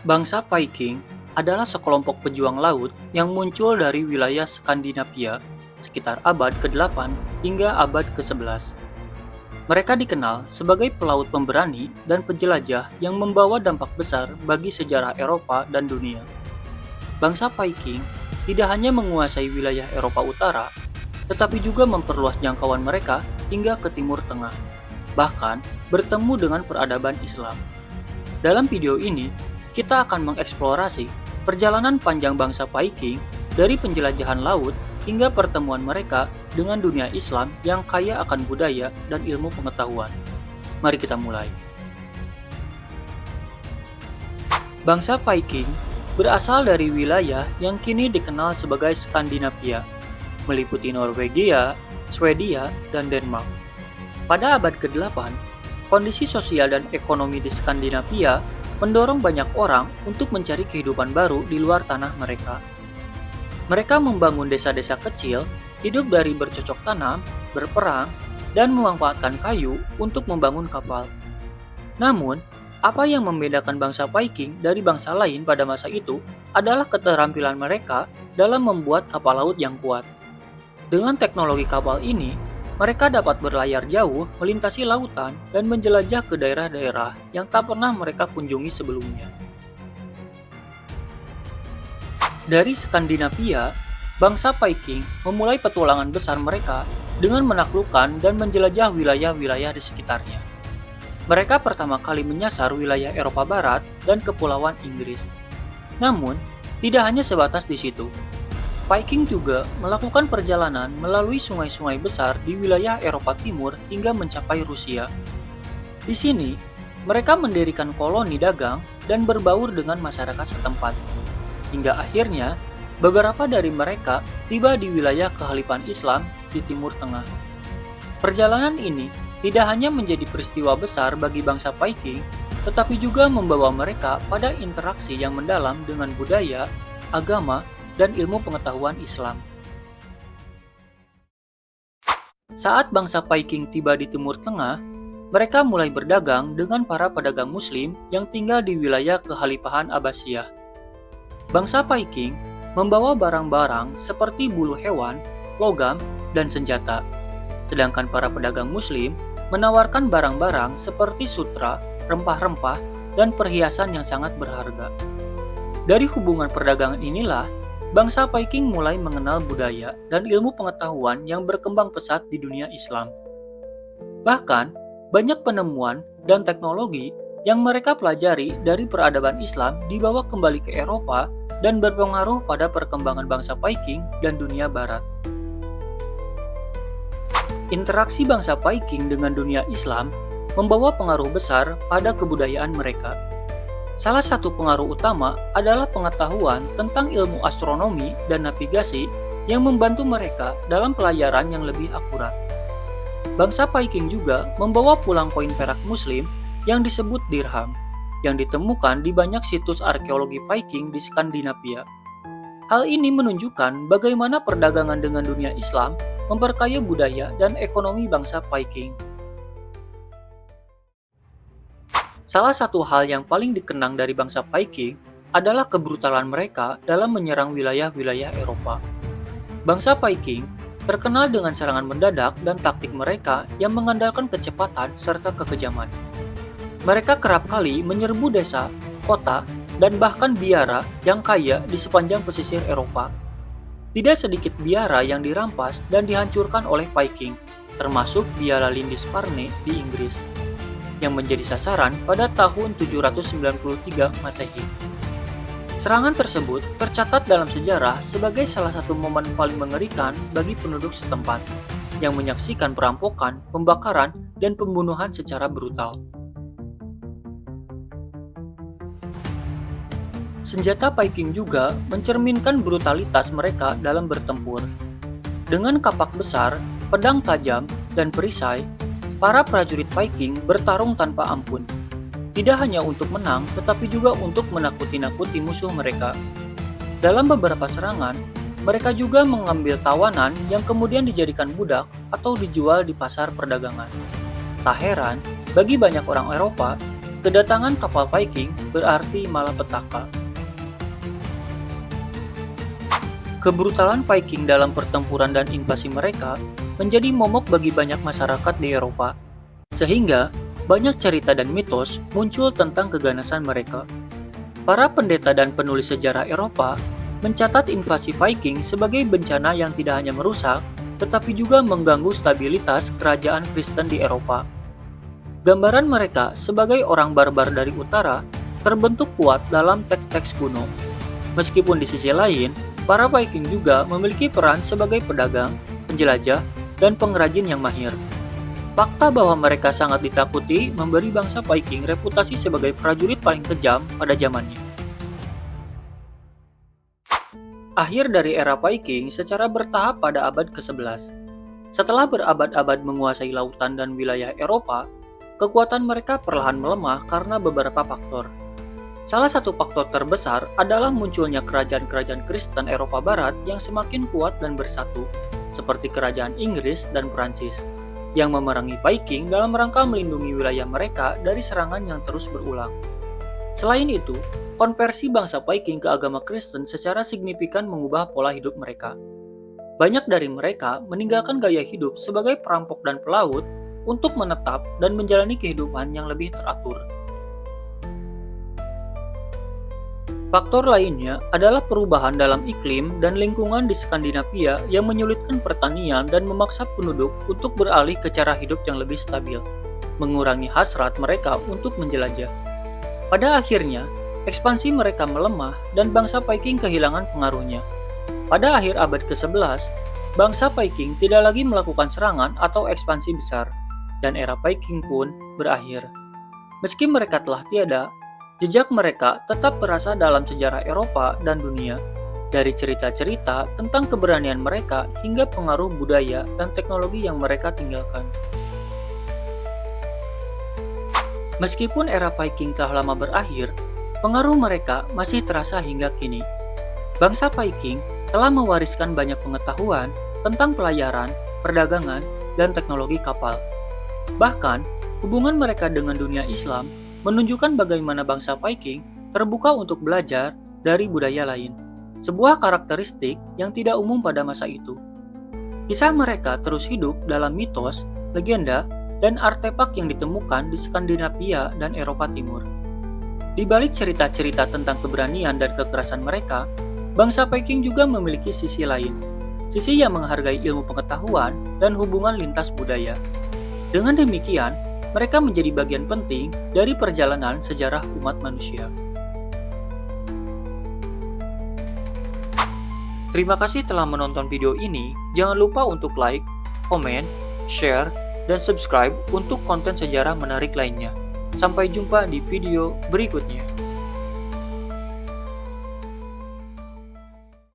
Bangsa Viking adalah sekelompok pejuang laut yang muncul dari wilayah Skandinavia sekitar abad ke-8 hingga abad ke-11. Mereka dikenal sebagai pelaut pemberani dan penjelajah yang membawa dampak besar bagi sejarah Eropa dan dunia. Bangsa Viking tidak hanya menguasai wilayah Eropa Utara, tetapi juga memperluas jangkauan mereka hingga ke Timur Tengah, bahkan bertemu dengan peradaban Islam. Dalam video ini, kita akan mengeksplorasi perjalanan panjang bangsa Viking dari penjelajahan laut hingga pertemuan mereka dengan dunia Islam yang kaya akan budaya dan ilmu pengetahuan. Mari kita mulai. Bangsa Viking berasal dari wilayah yang kini dikenal sebagai Skandinavia, meliputi Norwegia, Swedia, dan Denmark. Pada abad ke-8, kondisi sosial dan ekonomi di Skandinavia mendorong banyak orang untuk mencari kehidupan baru di luar tanah mereka. Mereka membangun desa-desa kecil, hidup dari bercocok tanam, berperang, dan memanfaatkan kayu untuk membangun kapal. Namun, apa yang membedakan bangsa Viking dari bangsa lain pada masa itu adalah keterampilan mereka dalam membuat kapal laut yang kuat. Dengan teknologi kapal ini, mereka dapat berlayar jauh, melintasi lautan, dan menjelajah ke daerah-daerah yang tak pernah mereka kunjungi sebelumnya. Dari Skandinavia, bangsa Viking memulai petualangan besar mereka dengan menaklukkan dan menjelajah wilayah-wilayah di sekitarnya. Mereka pertama kali menyasar wilayah Eropa Barat dan Kepulauan Inggris. Namun, tidak hanya sebatas di situ. Viking juga melakukan perjalanan melalui sungai-sungai besar di wilayah Eropa Timur hingga mencapai Rusia. Di sini, mereka mendirikan koloni dagang dan berbaur dengan masyarakat setempat. Hingga akhirnya, beberapa dari mereka tiba di wilayah kehalifan Islam di Timur Tengah. Perjalanan ini tidak hanya menjadi peristiwa besar bagi bangsa Viking, tetapi juga membawa mereka pada interaksi yang mendalam dengan budaya, agama, dan ilmu pengetahuan Islam. Saat bangsa Viking tiba di Timur Tengah, mereka mulai berdagang dengan para pedagang Muslim yang tinggal di wilayah Kekhalifahan Abbasiyah. Bangsa Viking membawa barang-barang seperti bulu hewan, logam, dan senjata, sedangkan para pedagang Muslim menawarkan barang-barang seperti sutra, rempah-rempah, dan perhiasan yang sangat berharga. Dari hubungan perdagangan inilah, bangsa Viking mulai mengenal budaya dan ilmu pengetahuan yang berkembang pesat di dunia Islam. Bahkan, banyak penemuan dan teknologi yang mereka pelajari dari peradaban Islam dibawa kembali ke Eropa dan berpengaruh pada perkembangan bangsa Viking dan dunia Barat. Interaksi bangsa Viking dengan dunia Islam membawa pengaruh besar pada kebudayaan mereka. Salah satu pengaruh utama adalah pengetahuan tentang ilmu astronomi dan navigasi yang membantu mereka dalam pelayaran yang lebih akurat. Bangsa Viking juga membawa pulang koin perak Muslim yang disebut dirham, yang ditemukan di banyak situs arkeologi Viking di Skandinavia. Hal ini menunjukkan bagaimana perdagangan dengan dunia Islam memperkaya budaya dan ekonomi bangsa Viking. Salah satu hal yang paling dikenang dari bangsa Viking adalah kebrutalan mereka dalam menyerang wilayah-wilayah Eropa. Bangsa Viking terkenal dengan serangan mendadak dan taktik mereka yang mengandalkan kecepatan serta kekejaman. Mereka kerap kali menyerbu desa, kota, dan bahkan biara yang kaya di sepanjang pesisir Eropa. Tidak sedikit biara yang dirampas dan dihancurkan oleh Viking, termasuk Biara Lindisfarne di Inggris, yang menjadi sasaran pada tahun 793 Masehi. Serangan tersebut tercatat dalam sejarah sebagai salah satu momen paling mengerikan bagi penduduk setempat, yang menyaksikan perampokan, pembakaran, dan pembunuhan secara brutal. Senjata Viking juga mencerminkan brutalitas mereka dalam bertempur. Dengan kapak besar, pedang tajam, dan perisai, para prajurit Viking bertarung tanpa ampun. Tidak hanya untuk menang, tetapi juga untuk menakuti-nakuti musuh mereka. Dalam beberapa serangan, mereka juga mengambil tawanan yang kemudian dijadikan budak atau dijual di pasar perdagangan. Tak heran, bagi banyak orang Eropa, kedatangan kapal Viking berarti malapetaka. Kebrutalan Viking dalam pertempuran dan invasi mereka menjadi momok bagi banyak masyarakat di Eropa, sehingga banyak cerita dan mitos muncul tentang keganasan mereka. Para pendeta dan penulis sejarah Eropa mencatat invasi Viking sebagai bencana yang tidak hanya merusak, tetapi juga mengganggu stabilitas kerajaan Kristen di Eropa. Gambaran mereka sebagai orang barbar dari utara terbentuk kuat dalam teks-teks kuno. Meskipun di sisi lain, para Viking juga memiliki peran sebagai pedagang, penjelajah, dan pengrajin yang mahir. Fakta bahwa mereka sangat ditakuti memberi bangsa Viking reputasi sebagai prajurit paling kejam pada zamannya. Akhir dari era Viking secara bertahap pada abad ke-11. Setelah berabad-abad menguasai lautan dan wilayah Eropa, kekuatan mereka perlahan melemah karena beberapa faktor. Salah satu faktor terbesar adalah munculnya kerajaan-kerajaan Kristen Eropa Barat yang semakin kuat dan bersatu, seperti kerajaan Inggris dan Prancis, yang memerangi Viking dalam rangka melindungi wilayah mereka dari serangan yang terus berulang. Selain itu, konversi bangsa Viking ke agama Kristen secara signifikan mengubah pola hidup mereka. Banyak dari mereka meninggalkan gaya hidup sebagai perampok dan pelaut untuk menetap dan menjalani kehidupan yang lebih teratur. Faktor lainnya adalah perubahan dalam iklim dan lingkungan di Skandinavia yang menyulitkan pertanian dan memaksa penduduk untuk beralih ke cara hidup yang lebih stabil, mengurangi hasrat mereka untuk menjelajah. Pada akhirnya, ekspansi mereka melemah dan bangsa Viking kehilangan pengaruhnya. Pada akhir abad ke-11, bangsa Viking tidak lagi melakukan serangan atau ekspansi besar, dan era Viking pun berakhir. Meski mereka telah tiada, jejak mereka tetap berasa dalam sejarah Eropa dan dunia, dari cerita-cerita tentang keberanian mereka hingga pengaruh budaya dan teknologi yang mereka tinggalkan. Meskipun era Viking telah lama berakhir, pengaruh mereka masih terasa hingga kini. Bangsa Viking telah mewariskan banyak pengetahuan tentang pelayaran, perdagangan, dan teknologi kapal. Bahkan, hubungan mereka dengan dunia Islam menunjukkan bagaimana bangsa Viking terbuka untuk belajar dari budaya lain, sebuah karakteristik yang tidak umum pada masa itu. Kisah mereka terus hidup dalam mitos, legenda, dan artefak yang ditemukan di Skandinavia dan Eropa Timur. Di balik cerita-cerita tentang keberanian dan kekerasan mereka, bangsa Viking juga memiliki sisi lain, sisi yang menghargai ilmu pengetahuan dan hubungan lintas budaya. Dengan demikian, mereka menjadi bagian penting dari perjalanan sejarah umat manusia. Terima kasih telah menonton video ini. Jangan lupa untuk like, komen, share, dan subscribe untuk konten sejarah menarik lainnya. Sampai jumpa di video berikutnya.